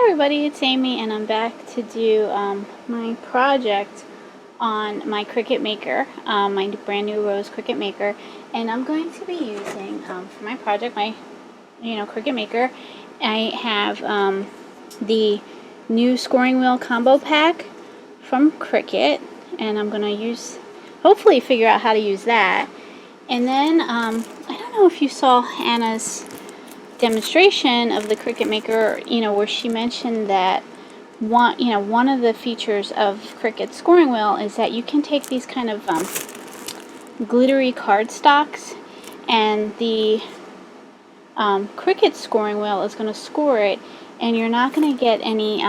everybody, it's Amy and I'm back to do my project on my Cricut Maker, my brand new Rose Cricut Maker, and I'm going to be using for my project my Cricut Maker. I have the new scoring wheel combo pack from Cricut, and I'm going to hopefully figure out how to use that. And then I don't know if you saw Anna's demonstration of the Cricut Maker, where she mentioned that one of the features of Cricut's scoring wheel is that you can take these kind of glittery cardstocks, and the Cricut scoring wheel is going to score it, and you're not going to get any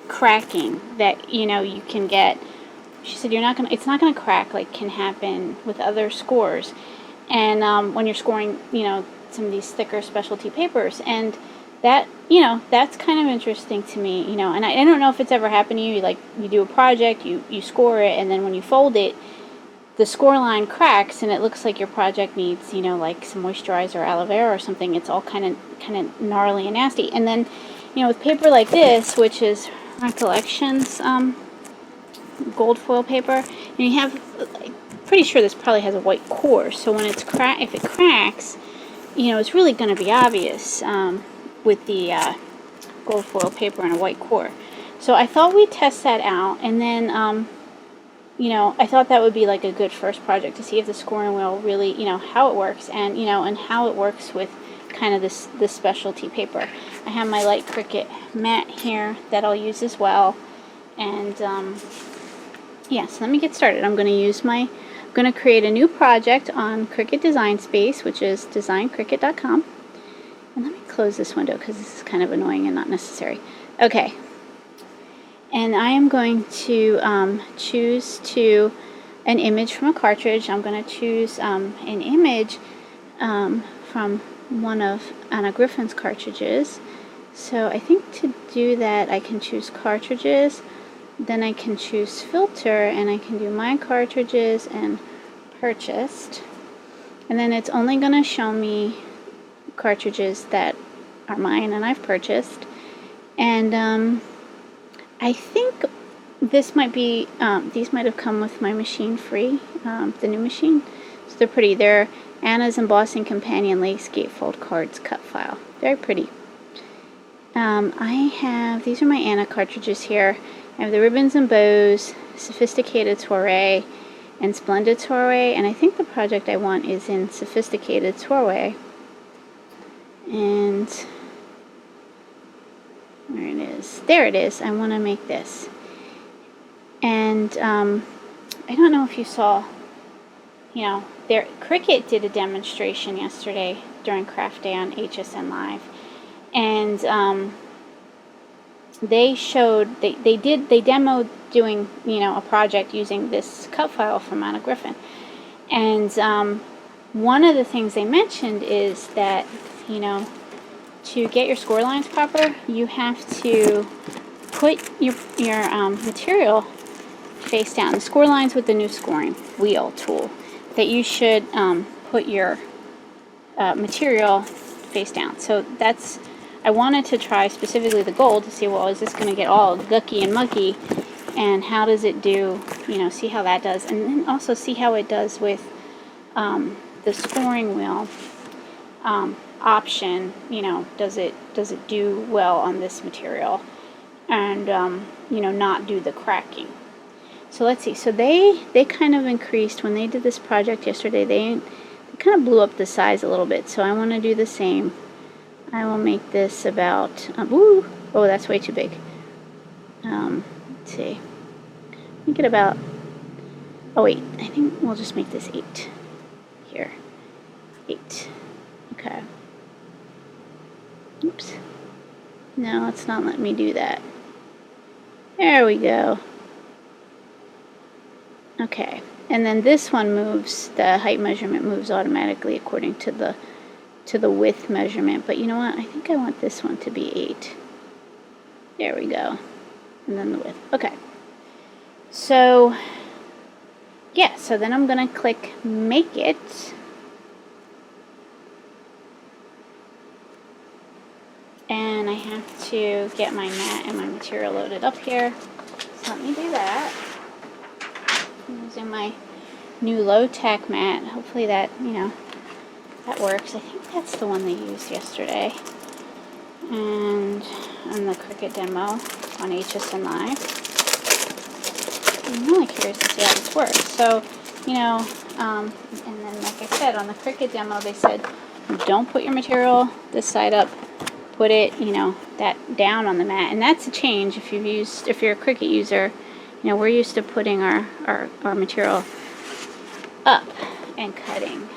cracking that you can get. She said it's not going to crack like can happen with other scores, and when you're scoring some of these thicker specialty papers, and that that's kind of interesting to me, and I don't know if it's ever happened to you. Like, you do a project, you score it, and then when you fold it, the score line cracks and it looks like your project needs like some moisturizer or aloe vera or something. It's all kind of pretty nasty. And then with paper like this, which is Recollections gold foil paper, and you have, pretty sure this probably has a white core, so when if it cracks, it's really going to be obvious with the gold foil paper and a white core. So I thought we'd test that out, and then I thought that would be like a good first project to see if the scoring wheel really, how it works, and and how it works with kind of this specialty paper. I have my light Cricut mat here that I'll use as well, and yeah, so let me get started. I'm going to create a new project on Cricut Design Space, which is designcricut.com. And let me close this window because this is kind of annoying and not necessary. Okay. And I am going to choose an image from a cartridge. I'm going to choose an image from one of Anna Griffin's cartridges. So I think to do that, I can choose cartridges. Then I can choose filter, and I can do my cartridges and purchased. And then it's only going to show me cartridges that are mine and I've purchased. And I think this might be, these might have come with my machine free, the new machine. So they're pretty. They're Anna's Embossing Companion Lace Gatefold Cards Cut File. Very pretty. These are my Anna cartridges here. I have the Ribbons and Bows, Sophisticated Soiree, and Splendid Soiree, and I think the project I want is in Sophisticated Soiree. And where it is? There it is. I want to make this. And I don't know if you saw, Cricut did a demonstration yesterday during Craft Day on HSN Live, and they demoed doing a project using this cut file from Anna Griffin. And one of the things they mentioned is that to get your score lines proper, you have to put your material face down. The score lines with the new scoring wheel tool, that you should put your material face down. So I wanted to try specifically the gold to see, well, is this going to get all gucky and mucky, and how does it do, see how that does, and then also see how it does with the scoring wheel option. Does it do well on this material, and not do the cracking. So let's see. So they kind of increased when they did this project yesterday. They kind of blew up the size a little bit, so I want to do the same. I will make this about, oh, that's way too big. Let's see. Make it about, oh wait, I think we'll just make this 8. Here. 8. Okay. Oops. No, it's not letting me do that. There we go. Okay. And then this one moves, the height measurement moves automatically according to the width measurement, but you know what, I think I want this one to be 8. There we go. And then the width. Okay. So yeah, so then I'm gonna click Make It, and I have to get my mat and my material loaded up here. So let me do that. I'm using my new low-tech mat. Hopefully that, that works. I think that's the one they used yesterday. And on the Cricut demo on HSN Live. I'm really curious to see how this works. So, and then like I said, on the Cricut demo, they said, don't put your material this side up. Put it, that down on the mat. And that's a change if you're a Cricut user. We're used to putting our material up and cutting.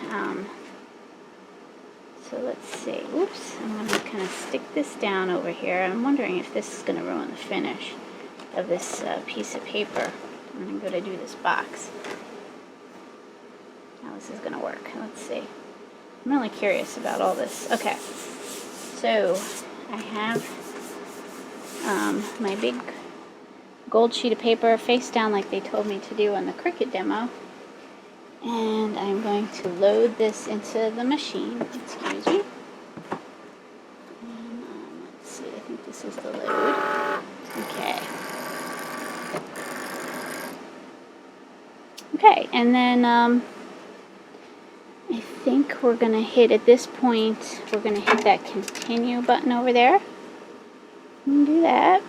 So let's see. Oops, I'm going to kind of stick this down over here. I'm wondering if this is going to ruin the finish of this piece of paper. I'm going to go to do this box. How this is going to work. Let's see. I'm really curious about all this. Okay. So I have my big gold sheet of paper face down like they told me to do on the Cricut demo. And I'm going to load this into the machine. Excuse me. And, let's see, I think this is the load. Okay. Okay, and then I think we're going to hit, at this point, we're going to hit that continue button over there. And do that.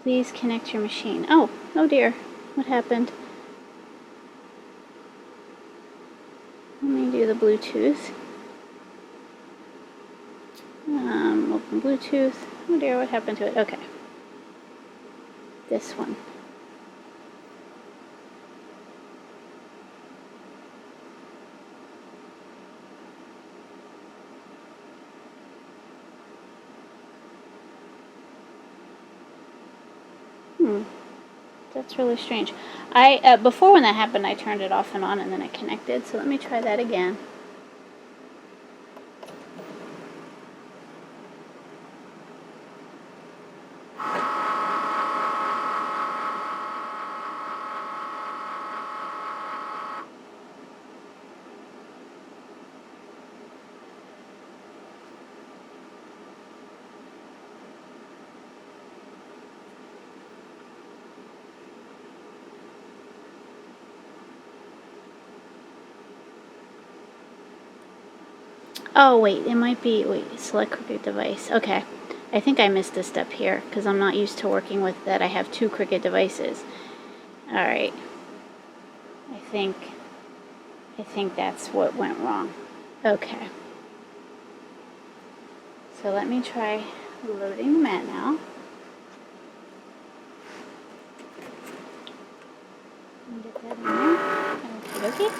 Please connect your machine. Oh dear. What happened? Let me do the Bluetooth. Open Bluetooth. Oh dear, what happened to it? Okay. This one. That's really strange. Before when that happened, I turned it off and on and then I connected. So let me try that again. Oh, wait, it might be, select Cricut device. Okay, I think I missed a step here because I'm not used to working with that. I have two Cricut devices. All right. I think that's what went wrong. Okay. So let me try loading the mat now. Get that in there. Okie dokie.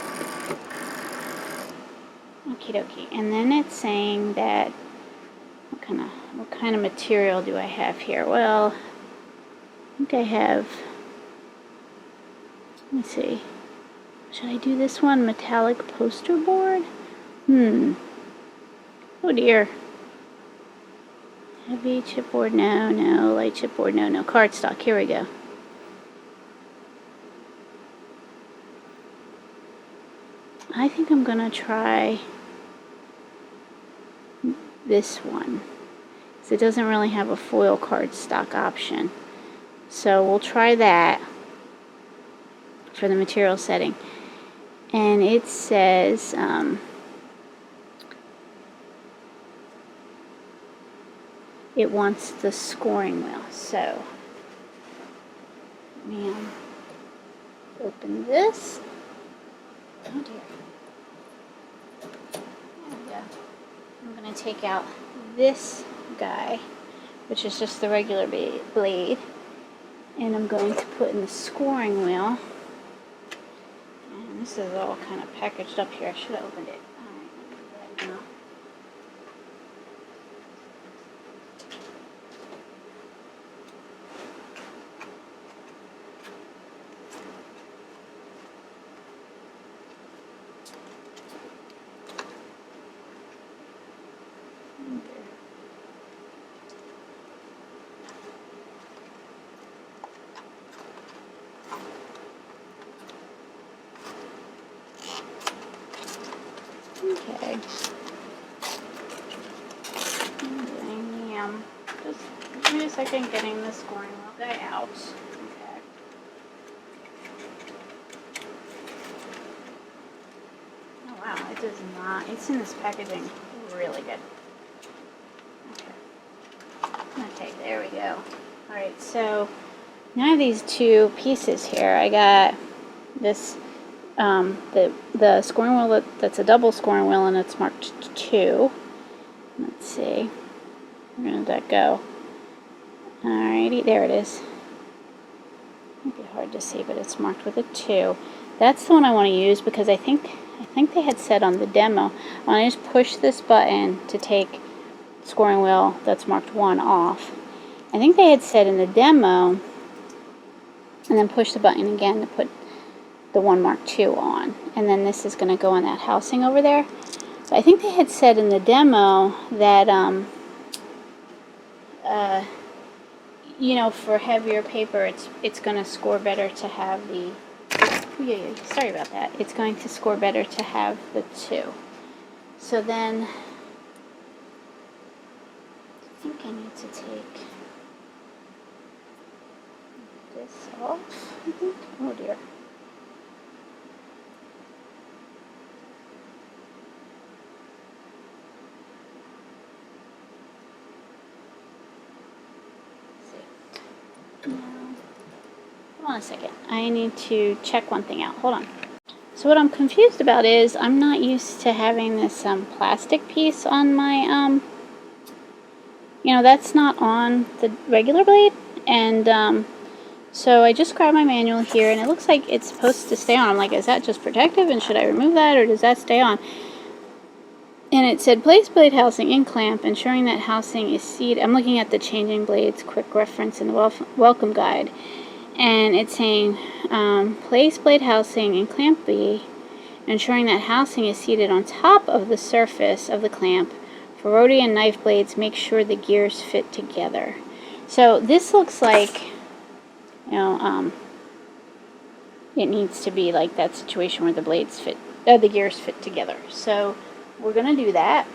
Okie dokie. And then it's saying that what kind of material do I have here? Well, I think I have, let me see. Should I do this one? Metallic poster board? Oh dear. Heavy chipboard, no. Light chipboard, no. Cardstock, here we go. I think I'm gonna try this one. So it doesn't really have a foil cardstock option. So we'll try that for the material setting. And it says it wants the scoring wheel. So let me open this. Oh dear. There we go. I'm going to take out this guy, which is just the regular blade, and I'm going to put in the scoring wheel. And this is all kind of packaged up here. I should have opened it. Alright, let me do that now. am just, give me a second, getting the scoring wheel guy out. Okay. Oh wow, it does not, it's in this packaging really good. Okay, there we go. Alright, so now I have these two pieces here. I got this, the scoring wheel that's a double scoring wheel and it's marked 2. Let's see. Where did that go? Alrighty, there it is. Might be hard to see, but it's marked with a 2. That's the one I want to use because I think they had said on the demo, I want to just push this button to take scoring wheel that's marked 1 off. I think they had said in the demo, and then push the button again to put the one marked 2 on. And then this is going to go on that housing over there. So I think they had said in the demo that, you know, for heavier paper, it's going to score better to have the, sorry about that. It's going to score better to have the 2. So then, I think I need to take this off, I think. Oh dear. Now, hold on a second. I need to check one thing out. Hold on. So what I'm confused about is I'm not used to having this plastic piece on my, you know, that's not on the regular blade. And so I just grabbed my manual here and it looks like it's supposed to stay on. I'm like, is that just protective and should I remove that or does that stay on? And it said place blade housing in clamp, ensuring that housing is seated. I'm looking at the changing blades quick reference in the welcome guide. And it's saying place blade housing in clamp B, ensuring that housing is seated on top of the surface of the clamp. For rotary and knife blades, make sure the gears fit together. So this looks like, you know, it needs to be like that situation where the blades fit, the gears fit together. So we're going to do that.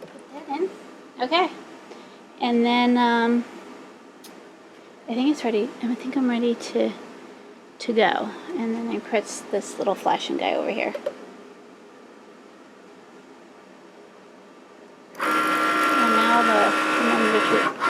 Put that in. Okay. And then I think it's ready. I think I'm ready to go. And then I press this little flashing guy over here. And now the number 2.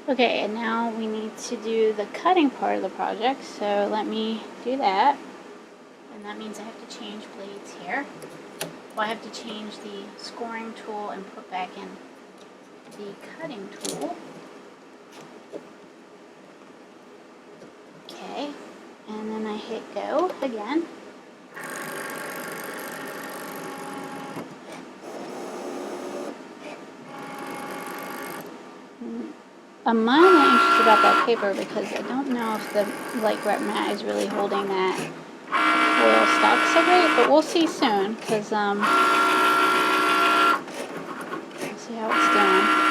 Okay, and now we need to do the cutting part of the project, so let me do that. And that means I have to change blades here. Well, I have to change the scoring tool and put back in the cutting tool. Okay, and then I hit go again. I'm mildly anxious about that paper because I don't know if the light grep mat is really holding that foil stock so great, but we'll see soon because we'll see how it's doing.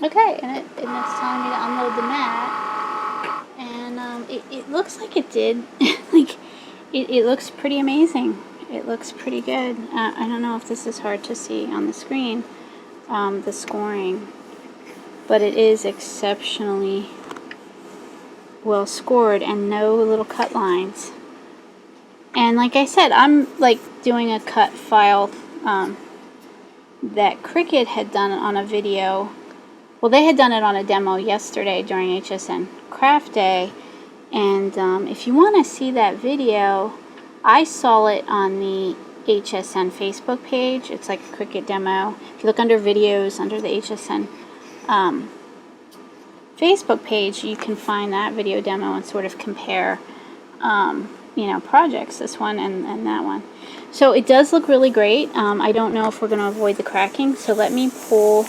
Okay, and it's telling me to unload the mat, and it looks like it did. Like, it looks pretty amazing. It looks pretty good. I don't know if this is hard to see on the screen, the scoring, but it is exceptionally well scored and no little cut lines. And like I said, I'm like doing a cut file that Cricut had done on a video. Well, they had done it on a demo yesterday during HSN Craft Day, and if you want to see that video, I saw it on the HSN Facebook page. It's like a Cricut demo. If you look under videos, under the HSN Facebook page, you can find that video demo and sort of compare, you know, projects, this one and that one. So it does look really great. I don't know if we're going to avoid the cracking, so let me pull...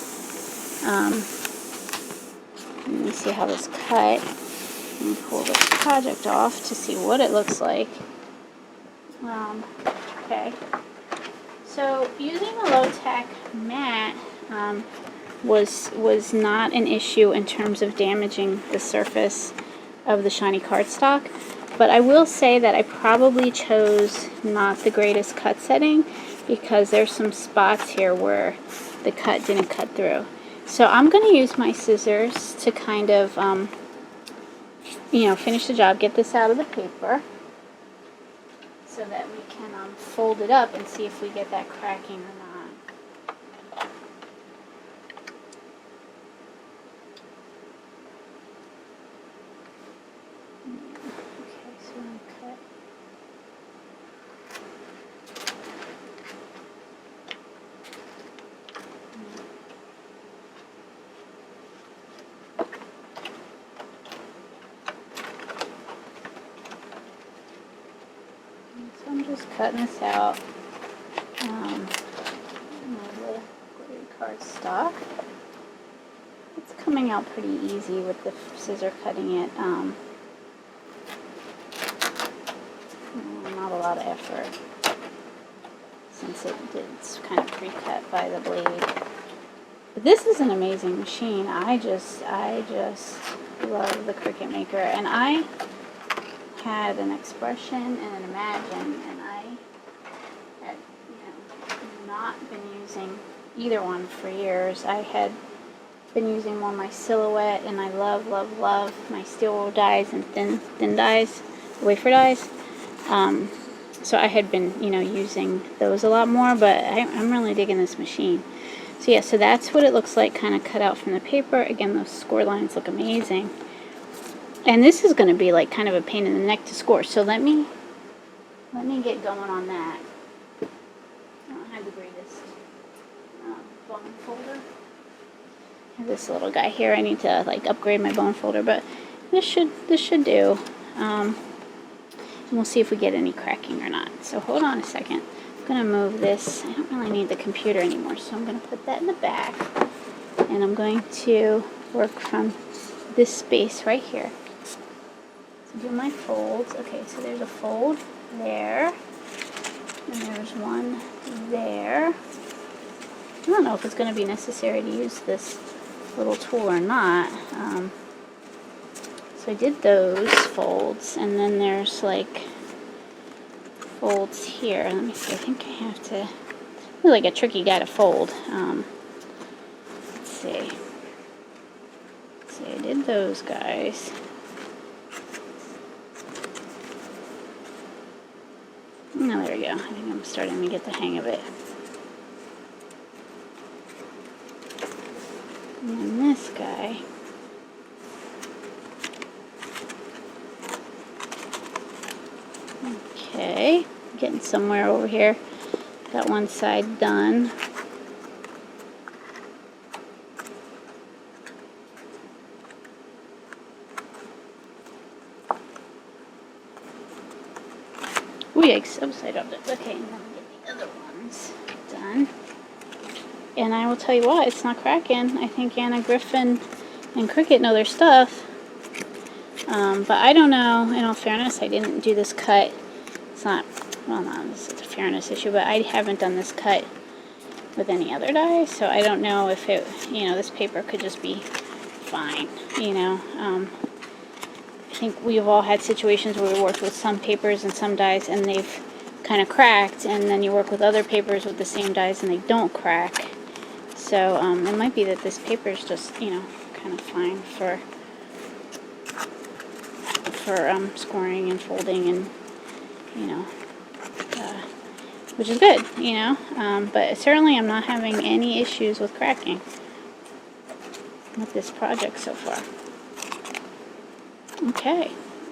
let me see how this cut. Let me pull this project off to see what it looks like. Okay. So using a low-tech mat was not an issue in terms of damaging the surface of the shiny cardstock. But I will say that I probably chose not the greatest cut setting because there's some spots here where the cut didn't cut through. So I'm going to use my scissors to kind of, you know, finish the job, get this out of the paper so that we can fold it up and see if we get that cracking or not. Okay, so I'm going to cut. So I'm just cutting this out. The glue cardstock. It's coming out pretty easy with the scissor cutting it. Not a lot of effort since it's kind of pre-cut by the blade. But this is an amazing machine. I just love the Cricut Maker, and I had an expression and an imagine, and I had, not been using either one for years. I had been using more my Silhouette, and I love my steel wool dies and thin dies, wafer dies. So I had been, using those a lot more, but I'm really digging this machine. So yeah, so that's what it looks like, kind of cut out from the paper. Again, those score lines look amazing. And this is going to be like kind of a pain in the neck to score. So let me get going on that. I don't have the greatest bone folder. I have this little guy here. I need to like upgrade my bone folder, but this should do. And we'll see if we get any cracking or not. So hold on a second. I'm going to move this. I don't really need the computer anymore, so I'm going to put that in the back. And I'm going to work from this space right here. Do my folds. Okay, so there's a fold there, and there's one there. I don't know if it's going to be necessary to use this little tool or not. So I did those folds, and then there's like folds here. Let me see. I think I have to. It's like a tricky guy to fold. Let's see. I did those guys. Oh, there we go. I think I'm starting to get the hang of it. And then this guy. Okay, getting somewhere over here. Got one side done. Oh yikes, upside up. Okay, and then get the other ones done. And I will tell you what, it's not cracking. I think Anna Griffin and Cricut know their stuff. But I don't know, in all fairness, I didn't do this cut. It's not, well, no, this is a fairness issue, but I haven't done this cut with any other die, so I don't know if it, you know, this paper could just be fine, you know. I think we've all had situations where we worked with some papers and some dies and they've kind of cracked, and then you work with other papers with the same dies and they don't crack. So it might be that this paper is just, you know, kind of fine for scoring and folding, and you know, which is good, you know. But certainly I'm not having any issues with cracking with this project so far. Okay,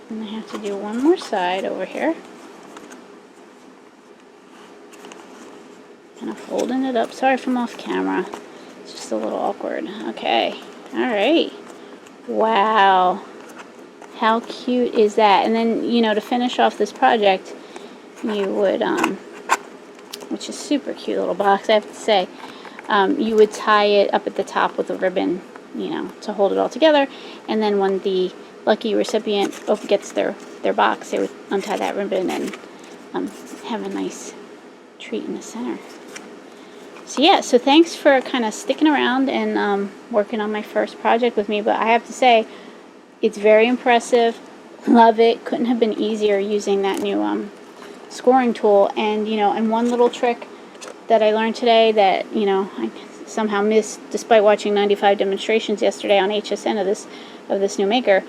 and I have to do one more side over here. Kind of folding it up. Sorry if I'm off camera. It's just a little awkward. Okay, all right. Wow, how cute is that? And then, you know, to finish off this project, you would, which is super cute little box, I have to say, you would tie it up at the top with a ribbon, you know, to hold it all together. And then when the lucky recipient gets their box, they would untie that ribbon and have a nice treat in the center. So yeah, so thanks for kind of sticking around and working on my first project with me. But I have to say, it's very impressive. Love it. Couldn't have been easier using that new scoring tool. And you know, and one little trick that I learned today that, you know, I somehow missed despite watching 95 demonstrations yesterday on HSN of this new maker.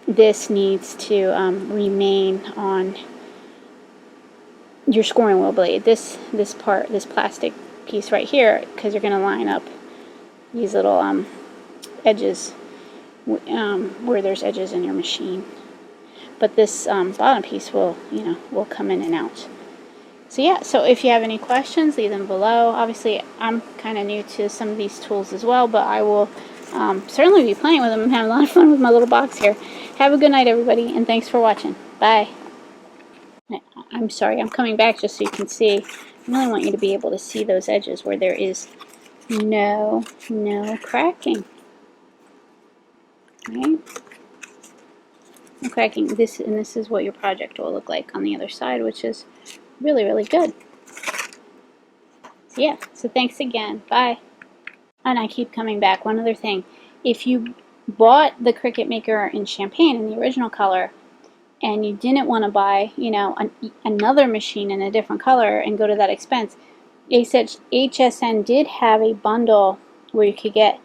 This needs to remain on your scoring wheel blade. This plastic piece right here, because you're going to line up these little edges where there's edges in your machine. But this bottom piece will, you know, will come in and out. So yeah, so if you have any questions, leave them below. Obviously, I'm kind of new to some of these tools as well, but I will certainly be playing with them and having a lot of fun with my little box here. Have a good night, everybody, and thanks for watching. Bye. I'm sorry, I'm coming back just so you can see. I really want you to be able to see those edges where there is no cracking. Right? No cracking. This is what your project will look like on the other side, which is really, really good. So yeah, so thanks again. Bye. And I keep coming back. One other thing. If you bought the Cricut Maker in champagne in the original color, and you didn't want to buy, you know, another machine in a different color and go to that expense, HSN did have a bundle where you could get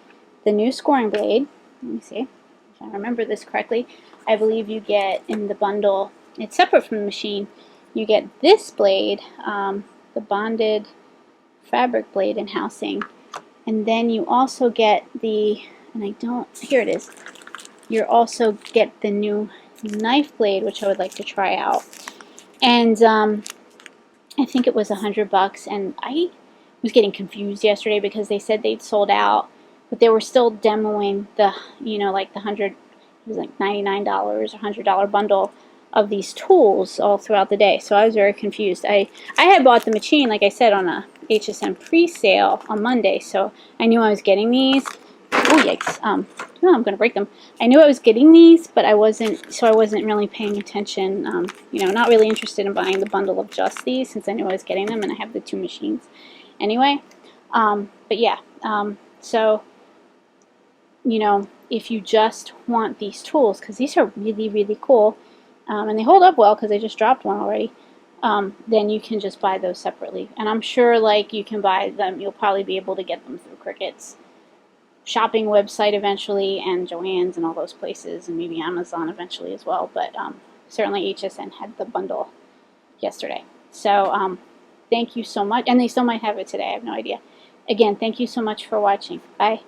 the new scoring blade. Let me see if I remember this correctly. I believe you get in the bundle, it's separate from the machine, you get this blade, the bonded fabric blade and housing, and then you also get the, and I don't, here it is, you also get the new knife blade, which I would like to try out. And I think it was $100, and I was getting confused yesterday because they said they'd sold out, but they were still demoing the, you know, like the it was like $99 or $100 bundle of these tools all throughout the day. So I was very confused. I had bought the machine, like I said, on a HSN pre-sale on Monday, so I knew I was getting these. Oh yikes! No, I'm gonna break them. I knew I was getting these, but I wasn't really paying attention. You know, not really interested in buying the bundle of just these since I knew I was getting them, and I have the two machines anyway. But yeah, so you know, if you just want these tools, because these are really, really cool, and they hold up well because I just dropped one already. Then you can just buy those separately, and I'm sure like you can buy them. You'll probably be able to get them through Cricut's shopping website eventually, and Joann's and all those places, and maybe Amazon eventually as well. But certainly HSN had the bundle yesterday. So thank you so much, and they still might have it today. I have no idea. Again, thank you so much for watching. Bye.